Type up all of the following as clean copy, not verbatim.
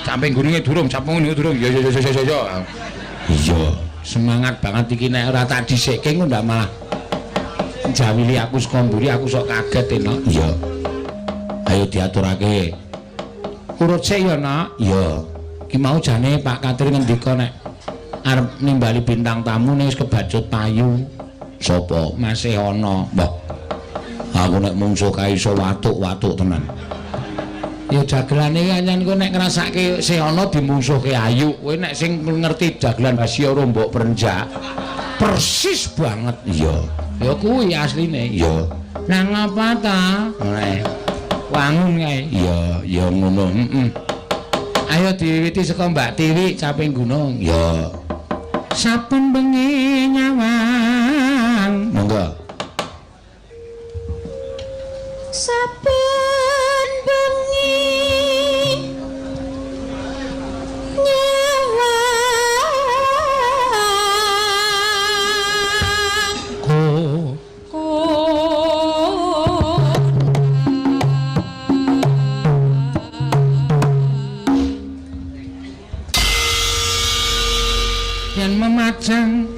sampai gurunge durung, sapungune durung. Ya. Iya, semangat banget iki nek ora tak dhisikke engko ndak malah jawili aku saka mburi aku sok kaget enak. Iya. Ayo diaturake. Urut sik ya, Nak. Iya. Ki mau jane Pak Katri ngendika nek arep nimbali bintang tamu ning wis kebacut payu. Sopo? Masih ana. Mbah. Aku nek mungsuh kae iso watuk-watuk tenan. Ya jagelane anyen kowe nek ngrasake sing ana dimungsuhke ayu. Kowe nek sing ngerti jagelan Basya Rombok Perenjak. Persis banget. Iya. Ya kuwi asline. Iya. Nang apa ta? Wangun kae. Iya, ya ngono. Ayo diwiwiti saka Mbak Tiwi Caping Gunung. Ya. Saben bengi nyawang. Monggo. Saben bengi nyawang. Yang memajang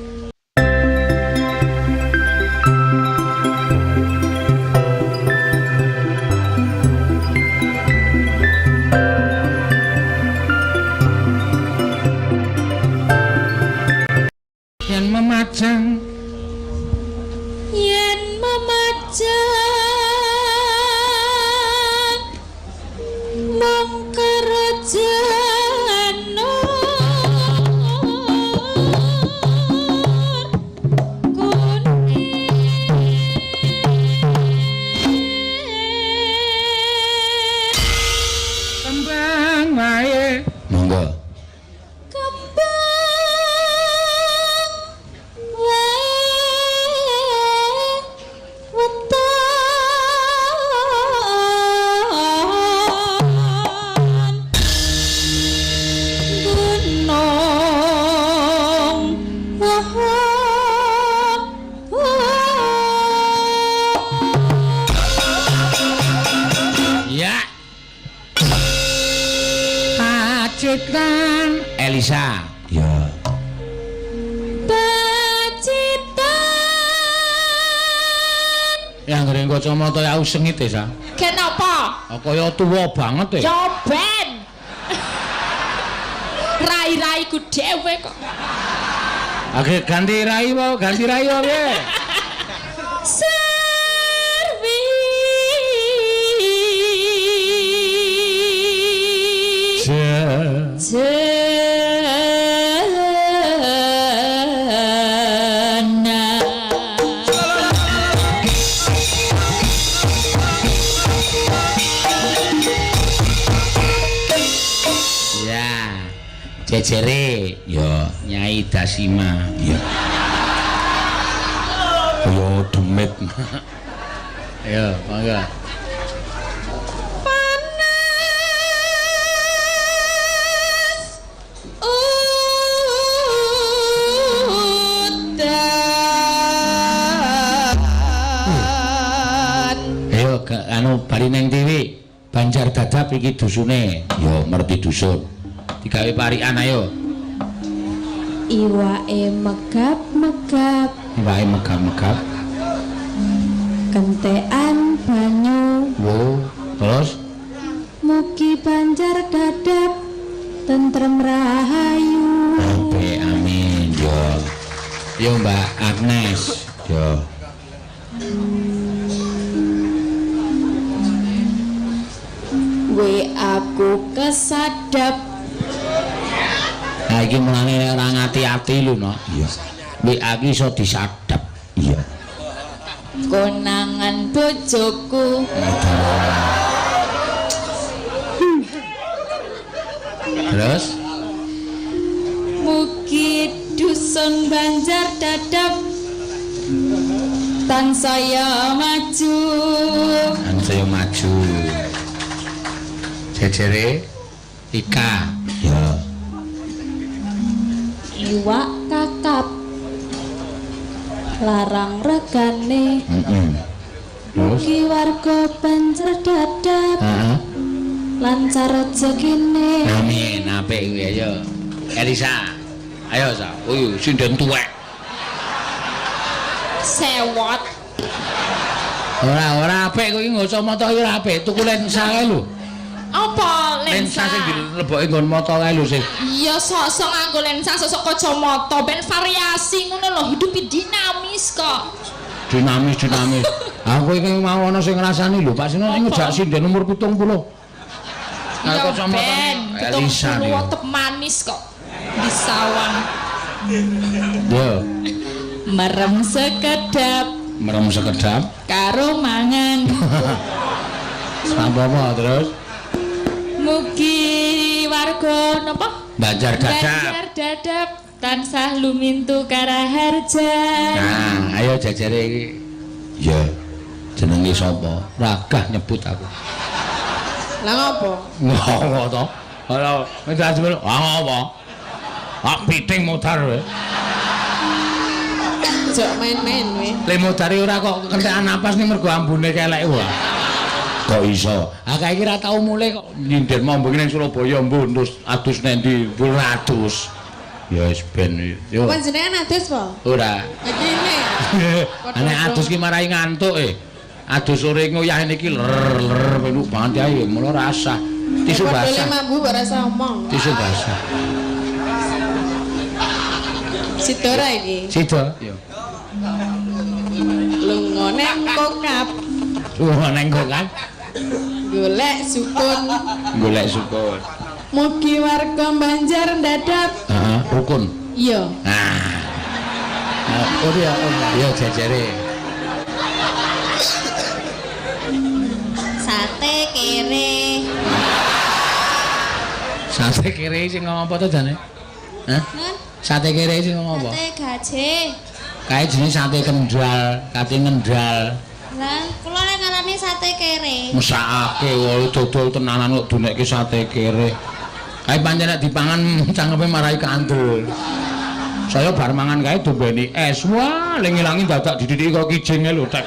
yang memajang mong kerajaan kembang wae monggo Pacitan Elisa. Ya. Pacitan. Yang ngering kacamata ya sengit ya, Sa. Kenapa? Kaya tuwa banget ya. Coben. Rai-raiku dhewe kok. Oke, ganti rai wae. Jejere ya Nyai Dasima ya. Yo demit. Ayo, mangga. Ayo anu bali nang Tiwi. Banjar Dadap iki dusune. Yo ngerti dusun. Digawe parikan ayo. Iwake megap-megap. Kentekan banyu. Wo, terus mugi Banjar Dadap tentrem rahayu. Amin yo. Yo Mbak Agnes yo. Aku kesadap. Nah iki mulane ora ngati-ati lho, no. Iya. WA iki iso disadap. Iya. Konangan bojoku. Terus mugi dusun Banjar Dadap tansaya maju. Jejere Ika ya. Iwak kakap larang regane. Mugi warga Banjar Dadap lancar rezekine. Amin. apik kuwi ayo. Elisa. Ayo sa. Uyu sinden tuwek. Sewot. Ora apik kowe ngoso mata iki ora apik. Tuku lensa kae lho. Apa Lensa lensa? sing dilebokke nggon mata kae lho sing. Iya sok-sok nganggo lensa, sok-sok kacamata ben variasi ngono lho, hidup dinamis kok. Dinamis. Aku iki mau ana sing ngrasani lho, Pak Sino sing ngejak sinden umur 70. Iya kacamata ben, Elisa nih. tetep manis kok. Di sawang. Yo, Merem sekedap merem sekedap. karo mangan. Apa terus? Mugi warga napa? Banjar dadap. Banjar dadap tansah lumintu karaharja. Nah, ayo jajare iki. Ya. Jenenge sapa? Ragah nyebut aku. Lah ngopo? Ngopo to? Halo, minta jebul. Ngopo? Piting modar kowe. Jok main-main we. Le modare ora kok kentekan napas ning mergo ambune kelek wae. Kok iso? Akeh iki ra tau mulih kok nyindir mombo ning Surabaya mbuh terus adus nek ndi adus. Ya wis ben yo. Panjenengan adus po? Ora. Kene. Nek adus ki marai ngantuk Adus sore ngoyah niki ler penuh banget ae mulo rasah. Tisu basah. Padahal mambu ora rasa omong. Tisu basah. Sidora iki. Sida. Yo. Lunga neng kokap. Neng kok kan. Golek sukun. Golek syukur. Mugi warga Banjar dadap. Heeh, rukun. Iya. Oh iya, iya jajare. Sate kere. Sate kere sing ngomong apa to jane? Hah? Sate kere sing ngomong apa? Sate gaje. Kae jenenge sate kendal, kate ngendal. Lah, kula nek ngarani sate kere. Mesakake wae dodol tenanan kok dunekke sate kere. Kae pancen nek dipangan cangkepe marai kandel. Saya bar mangan kae dombeni es. Wah, lengi-langi dadak didithiki kok kijinge lho, Tek.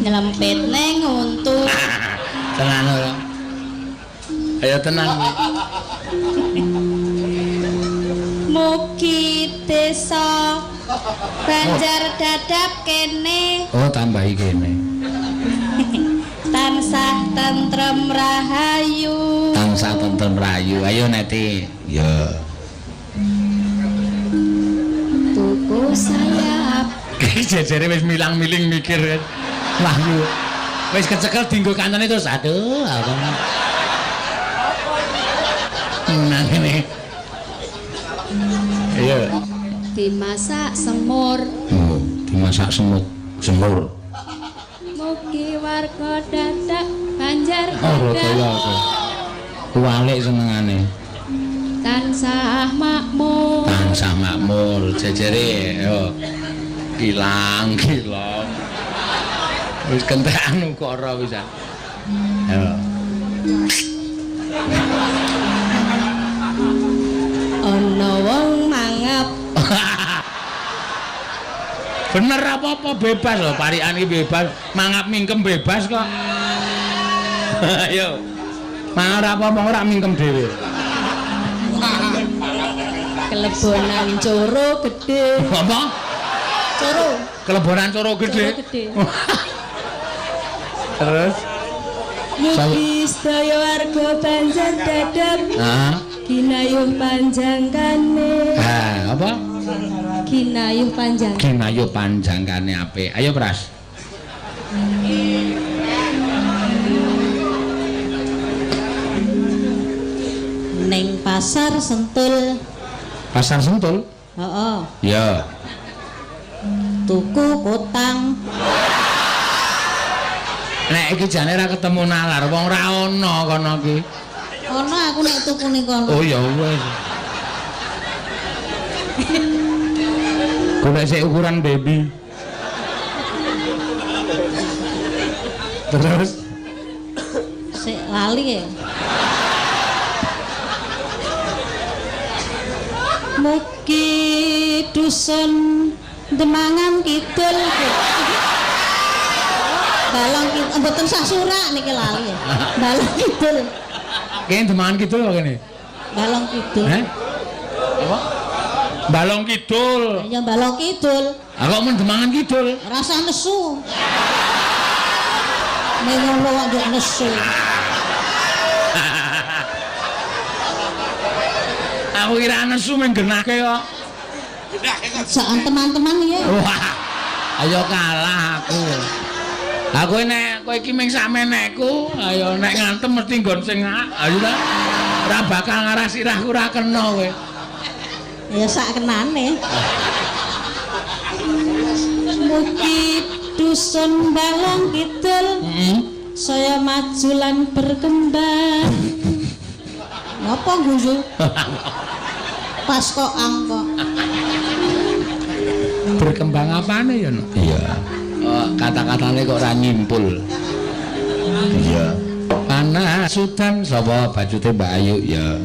Nyelempit neng untu. Tenan ora. Ayo tenan. Mugi desa Banjar dadap kene Oh, tambahi kene. tansah tentrem rahayu. Tansah tentrem rayu. Ayo Neti. Ya. Tuku sayap. Jajare wis milang-miling mikir. Lah yo. Wis kecekel dienggo kancane terus aduh apa. Nang ngene. Iya. Dimasak semur. Oh, dimasak semur. Mugi warga dadap Banjar Oh, dadap ya oke. Kualik senengane. tansah makmur. Tansah makmur jajare yo. Kilang. Wis kentekan ukara pisan. Yo. Ana wong mangap. Bener apa-apa bebas lho, parikan iki bebas, mangap mingkem bebas kok. Ayo. Mangan apa-apa ora mingkem dhewe. Kelebonan coro gede. Apa? Coro. Kelebonan coro gede. Coro gede. Terus Mugi sedaya warga Banjar dadap kinayuh panjangkane. apa? Kinayuh panjang. Kinayuh panjangkane apik. Ayo Pras. Ning pasar Sentul. Pasar Sentul? Heeh. Ya. Tuku kutang. Nek iki jane ra ketemu nalar, wong ra ono kono iki. Ono aku nek tuku ning kono. Oh ya wis. Golek sik ukuran baby. Terus Sik lali ya. Mugi dusun Demangan Kidul. Balong Kidul mboten sasurak niki lali ya. Balong Kidul. Kene Demangan Kidul apa kene? Balong Kidul. Apa? Balong Kidul. Ya Balong Kidul. Kok men Demangan Kidul? Rasa nesu. Ning ngono kok nesu. Aku kira nesu men genake kok. Jangan teman-teman ya. Wah. Ayo kalah aku. Aku nek kowe iki ming sakmenekku, ayo nek ngantem mesti nggon sing ayo ta. Ora bakal ngarah sirahku ora kena kowe. Ya sak kenane. Mugi dusun Balong Kidul. Saya maju lan berkembang. Ngapa guyu? Pas kok angkok. Berkembang apane ya, Nok? Iya. Kata-katane kok ora nyimpul. Iya. Panas sudan sapa bajute Mbak Ayu ya.